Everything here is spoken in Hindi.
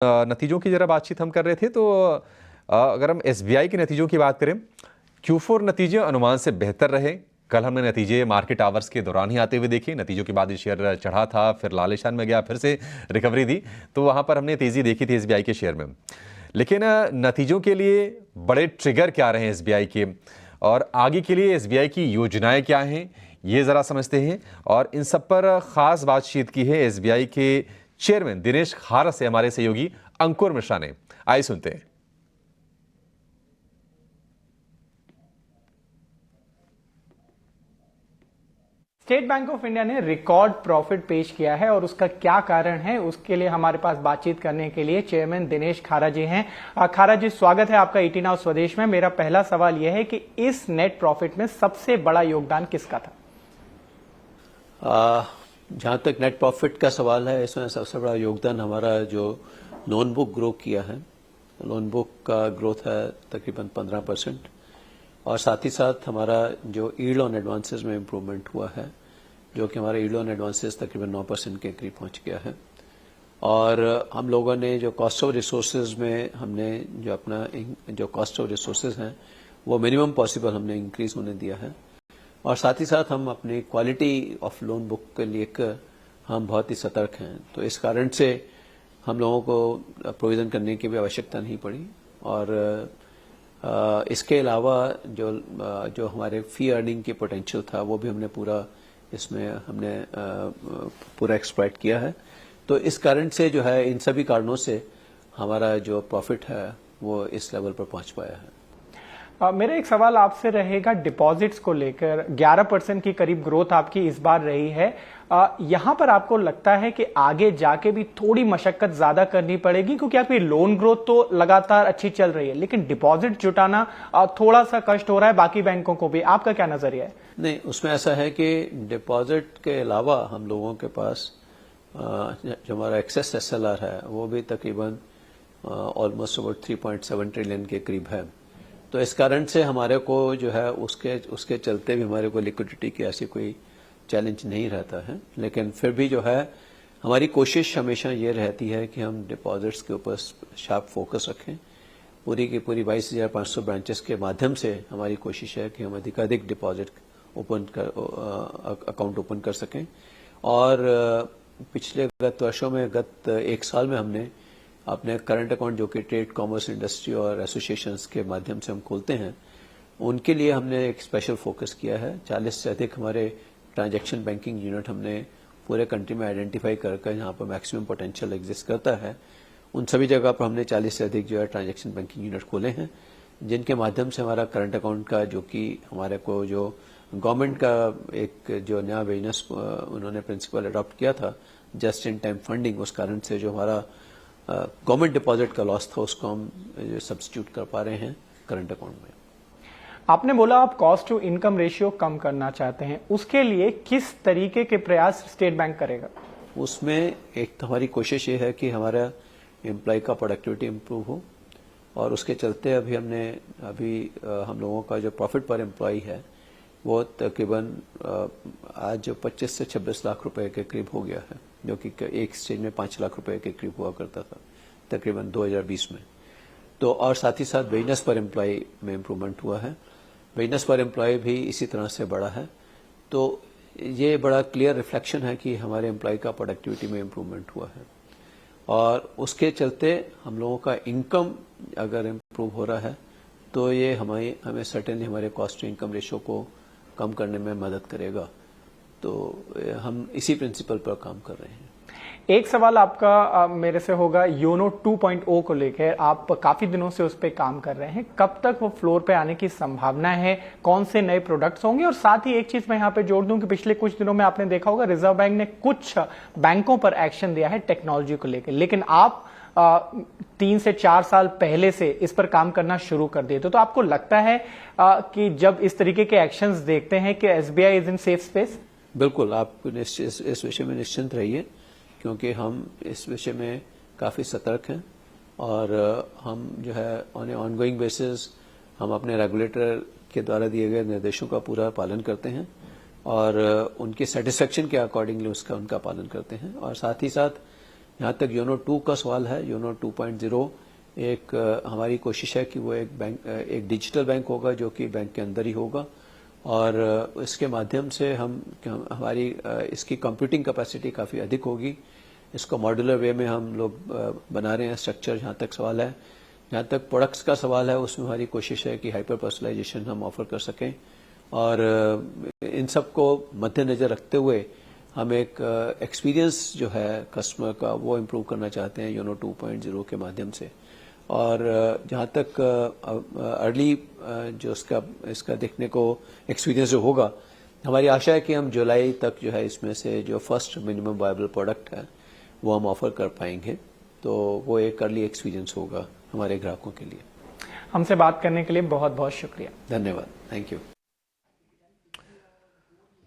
नतीजों की जरा बातचीत हम कर रहे थे तो अगर हम एसबीआई के नतीजों की बात करें, Q4 नतीजे अनुमान से बेहतर रहे। कल हमने नतीजे मार्केट आवर्स के दौरान ही आते हुए देखे। नतीजों के बाद शेयर चढ़ा था, फिर लाल निशान में गया, फिर से रिकवरी दी, तो वहां पर हमने तेजी देखी थी एसबीआई के शेयर में। लेकिन नतीजों के लिए बड़े ट्रिगर क्या रहे एसबीआई के, और आगे के लिए एसबीआई की योजनाएं क्या हैं, ये जरा समझते हैं। और इन सब पर खास बातचीत की है एसबीआई के चेयरमैन दिनेश खारा से हमारे सहयोगी अंकुर मिश्रा ने। आइए सुनते हैं। स्टेट बैंक ऑफ इंडिया ने रिकॉर्ड प्रॉफिट पेश किया है और उसका क्या कारण है, उसके लिए हमारे पास बातचीत करने के लिए चेयरमैन दिनेश खारा जी हैं। खारा जी, स्वागत है आपका ईटी नाउ स्वदेश में। मेरा पहला सवाल यह है कि इस नेट प्रॉफिट में सबसे बड़ा योगदान किसका था? जहां तक नेट प्रॉफिट का सवाल है, इसमें सबसे बड़ा योगदान हमारा जो लोन बुक ग्रो किया है। लोन बुक का ग्रोथ है तकरीबन 15%, और साथ ही साथ हमारा जो यील्ड ऑन एडवांसेस में इम्प्रूवमेंट हुआ है, जो कि हमारा यील्ड ऑन एडवांसेस तकरीबन 9% के करीब पहुंच गया है। और हम लोगों ने जो कॉस्ट ऑफ रिसोर्सेज में हमने जो अपना जो कॉस्ट ऑफ रिसोर्सेज हैं वो मिनिमम पॉसिबल हमने इंक्रीज होने दिया है। और साथ ही साथ हम अपनी क्वालिटी ऑफ लोन बुक के लेकर हम बहुत ही सतर्क हैं, तो इस कारण से हम लोगों को प्रोविजन करने की भी आवश्यकता नहीं पड़ी। और इसके अलावा जो हमारे फी अर्निंग की पोटेंशियल था वो भी हमने पूरा इसमें हमने पूरा एक्सप्लॉइट किया है। तो इस कारण से जो है, इन सभी कारणों से हमारा जो प्रॉफिट है वो इस लेवल पर पहुंच पाया है। मेरा एक सवाल आपसे रहेगा डिपॉजिट्स को लेकर। 11% की करीब ग्रोथ आपकी इस बार रही है। यहां पर आपको लगता है कि आगे जाके भी थोड़ी मशक्कत ज्यादा करनी पड़ेगी, क्योंकि आपकी लोन ग्रोथ तो लगातार अच्छी चल रही है, लेकिन डिपॉजिट जुटाना थोड़ा सा कष्ट हो रहा है बाकी बैंकों को भी। आपका क्या नजरिया है? नहीं, उसमें ऐसा है कि डिपॉजिट के अलावा हम लोगों के पास जो हमारा एक्सेस एसएलआर है वो भी तकरीबन ऑलमोस्ट अबाउट 3.7 ट्रिलियन के करीब है। तो इस कारण से हमारे को जो है उसके चलते भी हमारे को लिक्विडिटी की ऐसी कोई चैलेंज नहीं रहता है। लेकिन फिर भी जो है, हमारी कोशिश हमेशा ये रहती है कि हम डिपॉजिट्स के ऊपर शार्प फोकस रखें। पूरी की पूरी 22,500 ब्रांचेस के माध्यम से हमारी कोशिश है कि हम अधिकाधिक डिपॉजिट अकाउंट ओपन कर सकें। और पिछले गत वर्षों में, गत एक साल में हमने अपने करंट अकाउंट जो कि ट्रेड, कॉमर्स, इंडस्ट्री और एसोसिएशंस के माध्यम से हम खोलते हैं, उनके लिए हमने एक स्पेशल फोकस किया है। 40 से अधिक हमारे ट्रांजैक्शन बैंकिंग यूनिट हमने पूरे कंट्री में आइडेंटिफाई करके जहां पर मैक्सिमम पोटेंशियल एग्जिस्ट करता है, उन सभी जगह पर हमने 40 से अधिक जो है ट्रांजैक्शन बैंकिंग यूनिट खोले हैं, जिनके माध्यम से हमारा करंट अकाउंट का, जो कि हमारे को जो गवर्नमेंट का एक जो नया बिजनेस उन्होंने प्रिंसिपल अडॉप्ट किया था, जस्ट इन टाइम फंडिंग, उस कारण से जो हमारा गवर्नमेंट डिपॉजिट का लॉस था उसको हम सब्स्टिट्यूट कर पा रहे हैं करंट अकाउंट में। आपने बोला आप कॉस्ट टू इनकम रेशियो कम करना चाहते हैं, उसके लिए किस तरीके के प्रयास स्टेट बैंक करेगा? उसमें एक तो हमारी कोशिश ये है कि हमारा एम्प्लॉय का प्रोडक्टिविटी इम्प्रूव हो, और उसके चलते अभी हम लोगों का जो प्रॉफिट पर एम्प्लॉय है वो तकरीबन आज 25 से 26 लाख रुपए के करीब हो गया है, जो कि एक स्टेज में 5 लाख रुपए के करीब हुआ करता था तकरीबन 2020 में। तो और साथ ही साथ बिजनेस पर एम्प्लॉय में इम्प्रूवमेंट हुआ है। बिजनेस पर एम्प्लॉय भी इसी तरह से बढ़ा है। तो ये बड़ा क्लियर रिफ्लेक्शन है कि हमारे एम्प्लॉय का प्रोडक्टिविटी में इम्प्रूवमेंट हुआ है, और उसके चलते हम लोगों का इनकम अगर इम्प्रूव हो रहा है तो ये हमें सर्टेनली हमारे कॉस्ट टू इनकम रेशियो को कम करने में मदद करेगा। तो हम इसी प्रिंसिपल पर काम कर रहे हैं। एक सवाल आपका मेरे से होगा योनो 2.0 को लेकर। आप काफी दिनों से उस पर काम कर रहे हैं, कब तक वो फ्लोर पे आने की संभावना है? कौन से नए प्रोडक्ट्स होंगे? और साथ ही एक चीज मैं यहाँ पे जोड़ दूं कि पिछले कुछ दिनों में आपने देखा होगा रिजर्व बैंक ने कुछ बैंकों पर एक्शन दिया है टेक्नोलॉजी को लेकर, लेकिन आप 3 से 4 साल पहले से इस पर काम करना शुरू कर दिए। तो आपको लगता है कि जब इस तरीके के एक्शंस देखते हैं कि SBI is in safe space? बिल्कुल, आप इस विषय में निश्चिंत रहिए, क्योंकि हम इस विषय में काफ़ी सतर्क हैं। और हम जो है ऑनगोइंग बेसिस हम अपने रेगुलेटर के द्वारा दिए गए निर्देशों का पूरा पालन करते हैं, और उनकी सेटिस्फेक्शन के अकॉर्डिंगली उनका पालन करते हैं। और साथ ही साथ जहाँ तक योनो 2 का सवाल है, योनो 2.0 एक हमारी कोशिश है कि वो एक डिजिटल बैंक होगा जो कि बैंक के अंदर ही होगा, और इसके माध्यम से हमारी इसकी कंप्यूटिंग कैपेसिटी काफ़ी अधिक होगी। इसको मॉड्यूलर वे में हम लोग बना रहे हैं स्ट्रक्चर, जहाँ तक सवाल है। जहाँ तक प्रोडक्ट्स का सवाल है, उसमें हमारी कोशिश है कि हाइपर पर्सनलाइजेशन हम ऑफर कर सकें, और इन सब को मद्देनजर रखते हुए हम एक एक्सपीरियंस जो है कस्टमर का वो इम्प्रूव करना चाहते हैं योनो 2.0 के माध्यम से। और जहाँ तक अर्ली जो इसका देखने को एक्सपीरियंस जो होगा, हमारी आशा है कि हम जुलाई तक जो है इसमें से जो फर्स्ट मिनिमम वायबल प्रोडक्ट है वो हम ऑफर कर पाएंगे। तो वो एक अर्ली एक्सपीरियंस होगा हमारे ग्राहकों के लिए। हमसे बात करने के लिए बहुत बहुत शुक्रिया। धन्यवाद, थैंक यू।